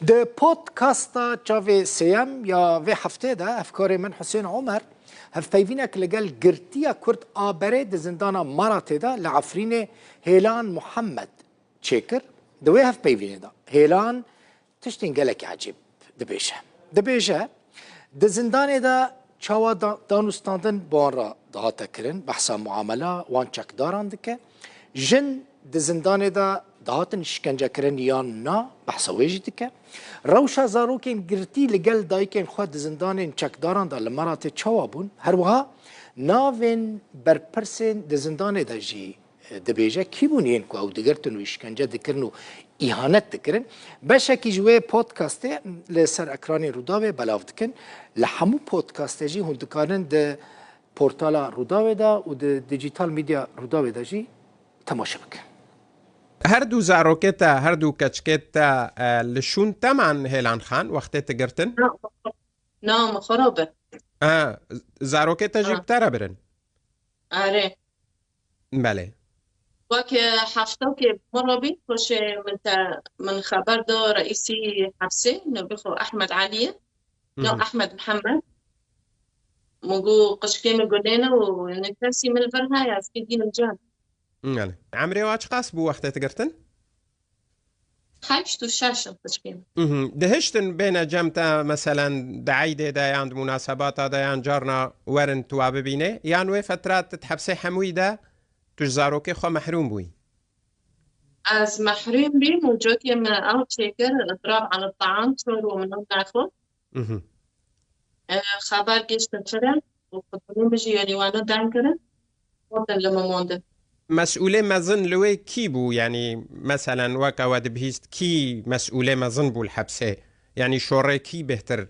ده بودكاستا جاوی سيام یا و هفته ده افکار من حسین عمر هف پیوینک لگل گرتیا کرد آبره ده زندانا ماراته ده لعفرین هیلان محمد چیکر دوی هف پیوینه ده هیلان تشتین گلک عجیب ده بیشه ده زندانه ده چاوا دانستاندن بان را دهاتا کرن بحثا معامله وان چک داران دکه جن ده زندانه ده دهاتن شکنجه کرن یا نا بحثا ویجی دکه روشا زاروکین گرتی لگل دایکین خود زندانین چکداران دا لمرات چوا بون هر وها ناوین برپرسین ده زندانه دا جی دبیجه کی بونین که او دگرتن و اشکنجه دکرن و ایهانت دکرن بشکی جوه پودکاسته لسر اکرانی روداوه بلاو دکن لحمو پودکاسته جی هندکارن ده پورتالا روداوه دا و ده دیجیتال میدیا روداوه دا جی تماشا بکن هر دو زاروکتا هر دو کچکتا لشون تمن هیلان خان وقتی تگرتن؟ نه خرابه زاروکتا جیبتره برن؟ آره بله وقت هفته که مرابی باشه من خبر دا رئیسی حبسه نبیخو احمد علیه نه احمد محمد مگو قشکی مگولینه و نکسی ملفرها یا سکیدین الجان بله عمري واش قاس بو وقت تقرتن؟ 8 و 6 تشكيل دهشتن بين جمتا مثلا دعيدة دايان مناسبات دايان جارنا ورن تواب بينه يعني وي فترات تحبسي حموي دا تجزاروكي خو محروم بوي از محروم بي موجود يما او تشيكر اضراب عن الطعام شور ومن ناخذ خبر جيش تنشرن وقدرون بجي يعني وانا دانكرن وطن لما مونده مسؤولة مزن لوي كي بو يعني مثلا وكا ود بهيست كي مسؤولة مزن بو الحبسة يعني شوري كي بهتر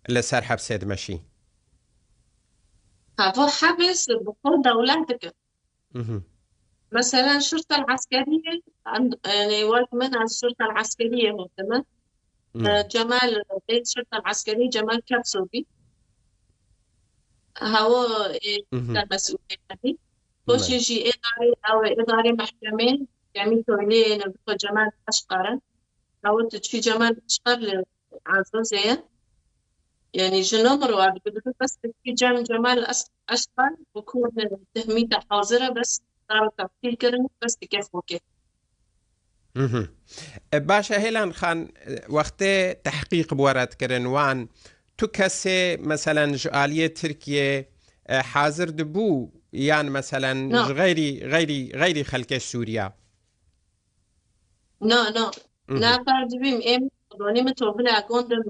لسر حبسة دمشي هذا حبس بقول دولتك مثلا الشرطة العسكرية يعني وقت من الشرطة العسكرية هو تمام جمال بيت الشرطة العسكرية جمال كبسوبي هو كان مسؤولية خوش يجي إداري أو إداري محكمة يعني تولي نبقى جمال أشقر أو تشي جمال أشقر لعزوزية يعني جنومر وعد بدو بس في جمال أشقر بكون تهميته حاضرة بس صار تفكير كرن بس كيف وكيف باشا هيلان خان وقت تحقيق بورات كرن وان تو كسي مثلا جالية تركيا حاضر دبو يعني مثلا غيري خلق سوريا لا فرد بيم دوني متوبلا قوندم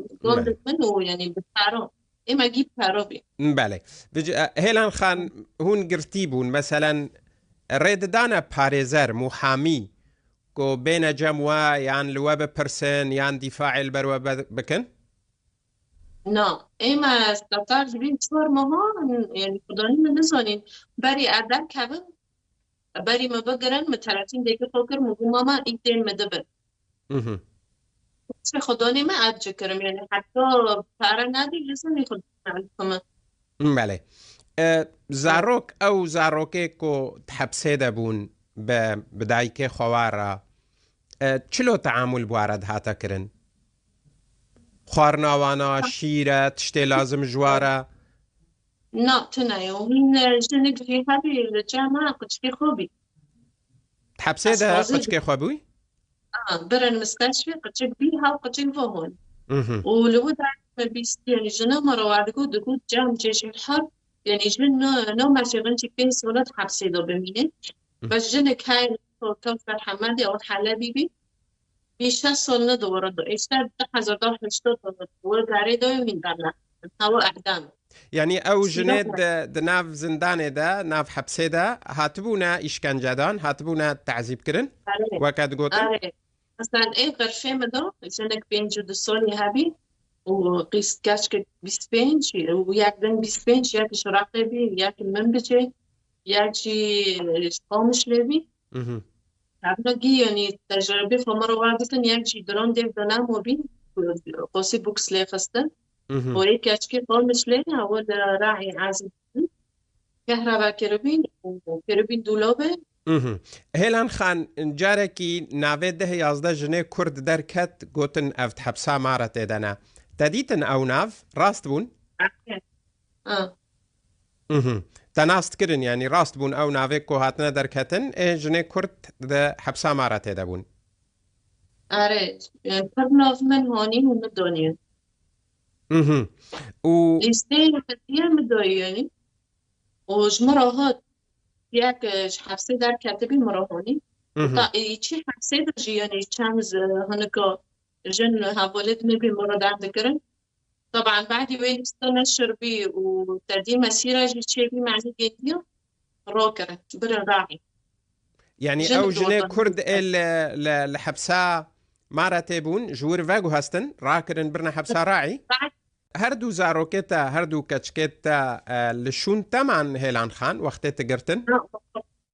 منو يعني بتارو اما جيب تاروبي بله هيلان خان هون قرتيبون مثلا ريد دانا باريزر محامي كو بين جموا يعني لواب برسن يعني دفاع البروا بكن اما استطار جبين شور مها يعني قدرين نزانين بري أدر كبن بري ما بقرن متلاتين ديكه فوكر مگو ماما ايدين مدبر خداني ما أرجع كرم يعني حتى تارا نادي لسه يخد معلومة بله زاروك أو زاروكي كو تحبسه دبون بدايكي خوارا چلو تعامل بوارد هاتا کرن؟ خوارناوانا شیره تشتی لازم جواره؟ نه تنايو من جنك في هذه الجامعة قد خوبي تحبسه ده قد خوبي؟ برن مستشفى قد بيها وقد فهون ولو ده بيست يعني جنا مرة وعدكو دكو جام جيش الحرب يعني جنا نو ما شغلش كيس ولا تحبسه ده بمينه بس جنك هاي كوثر حمادي أو حلبي بیشتر سال نداره بیشتر 1000 هشتاد و داره من دارنا هوا اعدام يعني او جنيد د ناف زندان ده ناف حبسه ده هاتبونا اشکنجه دان هاتبونا تعذيب كرن وكاد قوتن مثلا ايه غرفه مدو جنك بين جد سالي هبي وقيس كاشك بيسبنش وياك دن بيسبنش ياك شراقه بي ياك من بجي ياكي قامش لبي تبلغی یعنی تجربه فمر واردتن یکی درون دیو دنام مبین قصی بوکس لیخستن و یک اشکی قلمش لینه اول راعي عازم كهرباء كربين دولابه هیلان خان جارکی ناوید ده 11 جنه کرد درکت گوتن افت حبسا مارت دنا تدیتن او ناف راست بون؟ تناست کرن یعنی راست بون او ناوی که هاتنا درکتن جنه کرد ده حبسا مارت ده بون. آره پر ناف من هانی هم دنیا. و لیسته کتیه مدایی و جمراهات یک حبسه در کتبی مراهانی تا ایچی حبسه در جیانی چند هنگا جن حوالت نبی مرادم دکرن طبعا بعد وين نشر بيه وتدي مسيرة جي بي معني جديد روكرة برا راعي يعني او جنه كرد الحبسة مارتبون جور فاجو هستن راكرن برنا حبسة راعي هردو زاروكيتا هردو كاتشكيتا لشون تمن هيلان خان وقت تجرتن